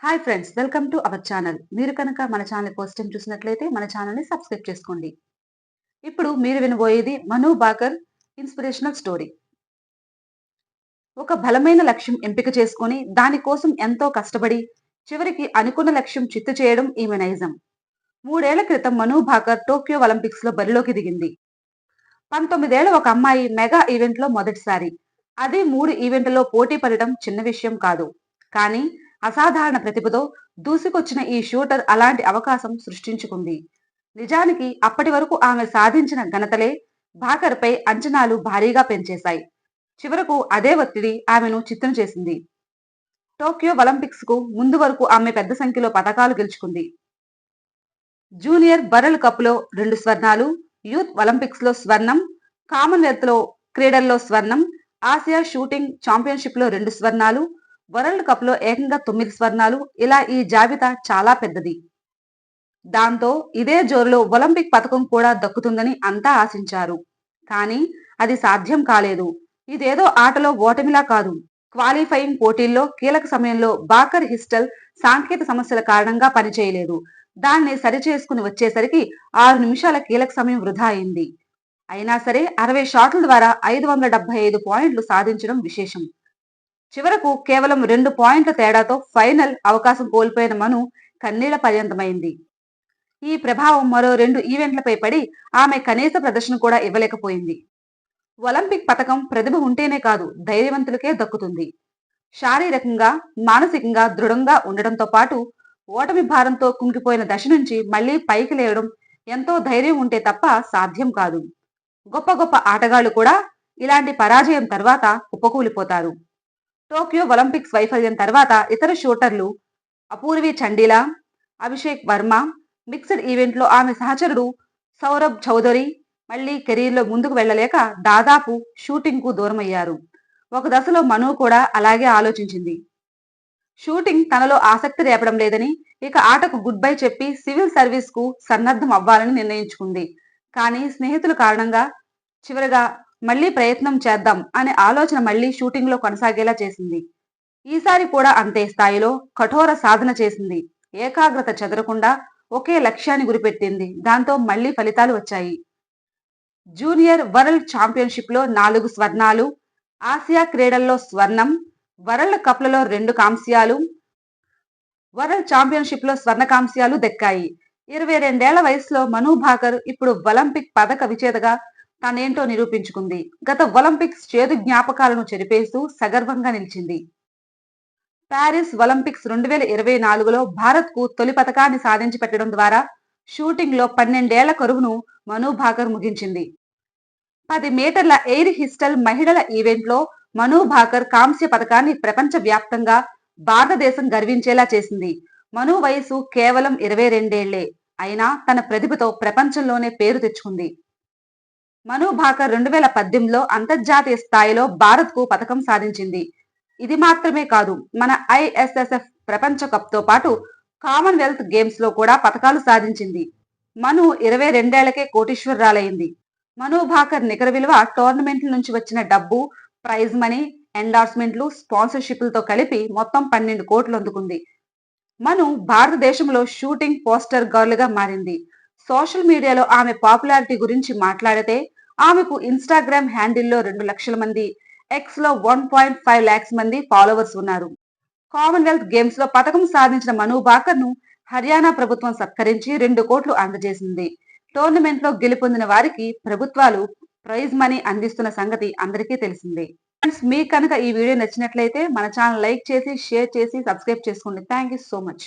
Hi friends, welcome to our channel. మీరు కనుక మన ఛానల్ ఫస్ట్ టైం చూసినట్లయితే మన ఛానల్ని సబ్స్క్రైబ్ చేసుకోండి. ఇప్పుడు మీరు వినబోయేది మను బాకర్ ఇన్స్పిరేషనల్ స్టోరీ. ఒక బలమైన లక్ష్యం ఎంపిక చేసుకొని దానికోసం ఎంతో కష్టపడి చివరికి అనుకున్న లక్ష్యం చిత్తు చేయడం ఈమె నైజం. 3 ఏళ్ల క్రితం మను భాకర్ టోక్యో ఒలింపిక్స్ లో బరిలోకి దిగింది. 19 ఏళ్ల ఒక అమ్మాయి మెగా ఈవెంట్ లో మొదటిసారి. అదే 3 ఈవెంట్లలో పోటీ పడడం చిన్న విషయం కాదు. కానీ అసాధారణ ప్రతిభతో దూసుకొచ్చిన ఈ షూటర్ అలాంటి అవకాశం సృష్టించుకుంది. నిజానికి అప్పటి వరకు ఆమె సాధించిన ఘనతలే భాకర్పై అంచనాలు భారీగా పెంచేశాయి. చివరకు అదే ఒత్తిడి ఆమెను చిత్రం చేసింది. టోక్యో ఒలింపిక్స్ కు ముందు వరకు ఆమె పెద్ద సంఖ్యలో పతకాలు గెలుచుకుంది. జూనియర్ వరల్డ్ కప్ లో 2 స్వర్ణాలు, యూత్ ఒలింపిక్స్ లో స్వర్ణం, కామన్వెల్త్ లో క్రీడల్లో స్వర్ణం, ఆసియా షూటింగ్ ఛాంపియన్షిప్ లో 2 స్వర్ణాలు, వరల్డ్ కప్ లో ఏకంగా 9 స్వర్ణాలు. ఇలా ఈ జాబితా చాలా పెద్దది. దాంతో ఇదే జోరులో ఒలింపిక్ పతకం కూడా దక్కుతుందని అంతా ఆశించారు. కానీ అది సాధ్యం కాలేదు. ఇదేదో ఆటలో ఓటమిలా కాదు. క్వాలిఫైయింగ్ పోటీల్లో కీలక సమయంలో బాకర్ హిస్టల్ సాంకేతిక సమస్యల కారణంగా పనిచేయలేదు. దాన్ని సరిచేసుకుని వచ్చేసరికి 6 నిమిషాల కీలక సమయం వృధా అయింది. అయినా సరే 60 షాట్ల ద్వారా 575 పాయింట్లు సాధించడం విశేషం. చివరకు కేవలం 2 పాయింట్ల తేడాతో ఫైనల్ అవకాశం కోల్పోయిన మను కన్నీళ్ల పర్యంతమైంది. ఈ ప్రభావం మరో 2 ఈవెంట్లపై పడి ఆమె కనీస ప్రదర్శన కూడా ఇవ్వలేకపోయింది. ఒలింపిక్ పతకం ప్రతిభ ఉంటేనే కాదు, ధైర్యవంతులకే దక్కుతుంది. శారీరకంగా, మానసికంగా దృఢంగా ఉండడంతో పాటు ఓటమి భారంతో కుంగిపోయిన దశ నుంచి మళ్లీ పైకి లేవడం ఎంతో ధైర్యం ఉంటే తప్ప సాధ్యం కాదు. గొప్ప గొప్ప ఆటగాళ్లు కూడా ఇలాంటి పరాజయం తర్వాత కుప్పకూలిపోతారు. టోక్యో ఒలింపిక్స్ వైఫల్యం తర్వాత ఇతర షూటర్లు అపూర్వి చండీలా, అభిషేక్ వర్మ, మిక్స్డ్ ఈవెంట్లో ఆమె సహచరుడు సౌరభ్ చౌదరి మళ్లీ కెరీర్లో ముందుకు వెళ్లలేక దాదాపు షూటింగ్ కు దూరమయ్యారు. ఒక దశలో మను కూడా అలాగే ఆలోచించింది. షూటింగ్ తనలో ఆసక్తి రేపడం లేదని, ఇక ఆటకు గుడ్ బై చెప్పి సివిల్ సర్వీస్ కు సన్నద్ధం అవ్వాలని నిర్ణయించుకుంది. కానీ స్నేహితుల కారణంగా చివరగా మళ్లీ ప్రయత్నం చేద్దాం అనే ఆలోచన మళ్లీ షూటింగ్ లో కొనసాగేలా చేసింది. ఈసారి కూడా అంతే స్థాయిలో కఠోర సాధన చేసింది. ఏకాగ్రత చెదరకుండా ఒకే లక్ష్యాన్ని గురిపెట్టింది. దాంతో మళ్లీ ఫలితాలు వచ్చాయి. జూనియర్ వరల్డ్ ఛాంపియన్షిప్ లో 4 స్వర్ణాలు, ఆసియా క్రీడల్లో స్వర్ణం, వరల్డ్ కప్లలో 2 కాంస్యాలు, వరల్డ్ ఛాంపియన్షిప్ లో స్వర్ణ కాంస్యాలు దక్కాయి. 22 ఏళ్ల వయసులో మను భాకర్ ఇప్పుడు ఒలింపిక్ పదక విజేతగా తనేంటో నిరూపించుకుంది. గత ఒలింపిక్స్ చేదు జ్ఞాపకాలను చెరిపేస్తూ సగర్వంగా నిలిచింది. ప్యారిస్ ఒలింపిక్స్ 2024లో భారత్ కు తొలి పతకాన్ని సాధించి పెట్టడం ద్వారా షూటింగ్ లో 12 ఏళ్ల కరువును మను భాకర్ ముగించింది. 10 మీటర్ల ఎయిర్ పిస్టల్ మహిళల ఈవెంట్ లో మను భాకర్ కాంస్య పతకాన్ని ప్రపంచ వ్యాప్తంగా భారతదేశం గర్వించేలా చేసింది. మను వయసు కేవలం 22 ఏళ్లే అయినా తన ప్రతిభతో ప్రపంచంలోనే పేరు తెచ్చుకుంది. మను భాకర్ 2018లో అంతర్జాతీయ స్థాయిలో భారత్ కు పతకం సాధించింది. ఇది మాత్రమే కాదు, మన ఐఎస్ఎస్ఎఫ్ ప్రపంచ కప్ తో పాటు కామన్వెల్త్ గేమ్స్ లో కూడా పతకాలు సాధించింది. మను 22 ఏళ్లకే కోటీశ్వరురాలైంది. మను భాకర్ నికర విలువ టోర్నమెంట్ల నుంచి వచ్చిన డబ్బు, ప్రైజ్ మనీ, ఎండార్స్మెంట్లు, స్పాన్సర్షిప్లతో కలిపి మొత్తం 12 కోట్లు అందుకుంది. మను భారతదేశంలో షూటింగ్ పోస్టర్ గర్ల్ గా మారింది. సోషల్ మీడియాలో ఆమె పాపులారిటీ గురించి మాట్లాడితే ఆమెకు ఇన్స్టాగ్రామ్ హ్యాండిల్లో 2 లక్షల మంది, ఎక్స్ లో 1.5 lakhs మంది ఫాలోవర్స్ ఉన్నారు. కామన్వెల్త్ గేమ్స్ లో పతకం సాధించిన మను భాకర్ ను హర్యానా ప్రభుత్వం సత్కరించి 2 కోట్లు అందజేసింది. టోర్నమెంట్ లో గెలుపొందిన వారికి ప్రభుత్వాలు ప్రైజ్ మనీ అందిస్తున్న సంగతి అందరికీ తెలిసిందే. ఫ్రెండ్స్, మీకు కనుక ఈ వీడియో నచ్చినట్లయితే మన ఛానల్ లైక్ చేసి, షేర్ చేసి, సబ్స్క్రైబ్ చేసుకోండి. Thank you so much.